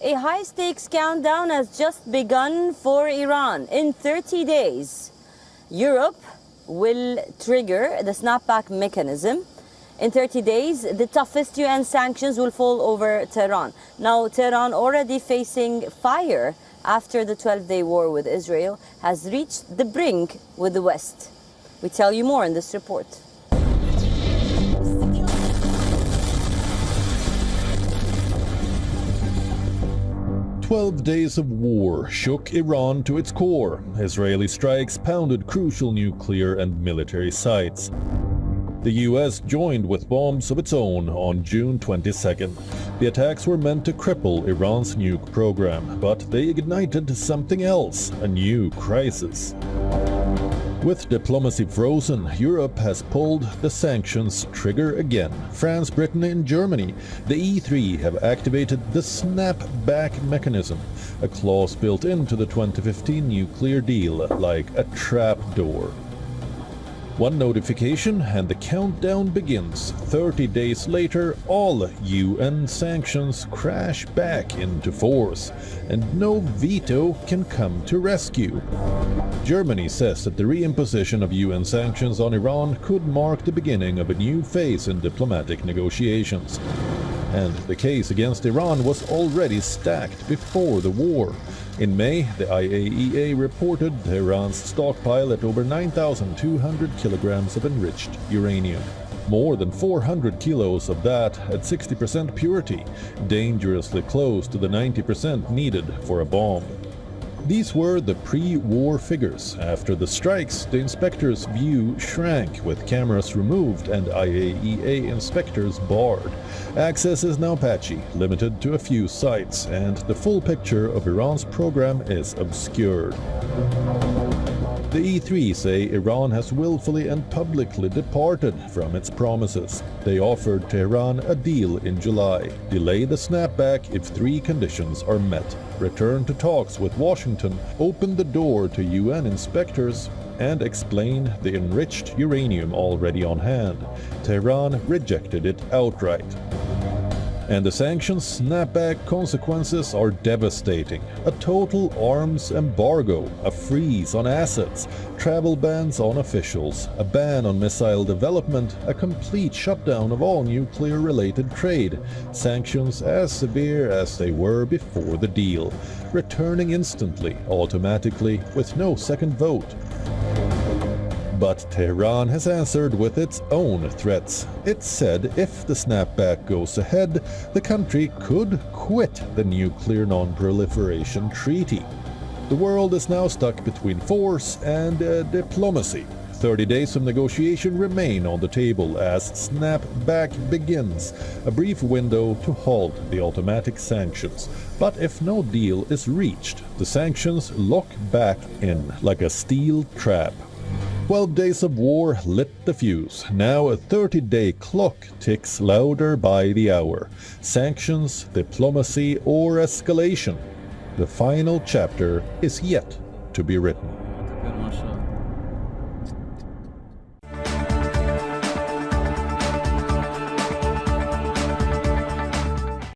A high-stakes countdown has just begun for Iran. In 30 days, Europe will trigger the snapback mechanism. In 30 days, the toughest UN sanctions will fall over Tehran. Now, Tehran, already facing fire after the 12-day war with Israel, has reached the brink with the West. We tell you more in this report. 12 days of war shook Iran to its core. Israeli strikes pounded crucial nuclear and military sites. The US joined with bombs of its own on June 22nd. The attacks were meant to cripple Iran's nuke program, but they ignited something else, a new crisis. With diplomacy frozen, Europe has pulled the sanctions trigger again. France, Britain and Germany, the E3 have activated the snapback mechanism, a clause built into the 2015 nuclear deal like a trapdoor. One notification and the countdown begins. 30 days later, all UN sanctions crash back into force, and no veto can come to rescue. Germany says that the reimposition of UN sanctions on Iran could mark the beginning of a new phase in diplomatic negotiations. And the case against Iran was already stacked before the war. In May, the IAEA reported Tehran's stockpile at over 9,200 kilograms of enriched uranium. More than 400 kilos of that at 60% purity, dangerously close to the 90% needed for a bomb. These were the pre-war figures. After the strikes, the inspectors' view shrank with cameras removed and IAEA inspectors barred. Access is now patchy, limited to a few sites, and the full picture of Iran's program is obscured. The E3 say Iran has willfully and publicly departed from its promises. They offered Tehran a deal in July: delay the snapback if 3 conditions are met, return to talks with Washington, open the door to UN inspectors, and explain the enriched uranium already on hand. Tehran rejected it outright. And the sanctions snapback consequences are devastating. A total arms embargo, a freeze on assets, travel bans on officials, a ban on missile development, a complete shutdown of all nuclear-related trade, sanctions as severe as they were before the deal, returning instantly, automatically, with no second vote. But Tehran has answered with its own threats. It said if the snapback goes ahead, the country could quit the Nuclear Non-Proliferation Treaty. The world is now stuck between force and diplomacy. 30 days of negotiation remain on the table as snapback begins, a brief window to halt the automatic sanctions. But if no deal is reached, the sanctions lock back in like a steel trap. 12 days of war lit the fuse. Now a 30-day clock ticks louder by the hour. Sanctions, diplomacy, or escalation. The final chapter is yet to be written.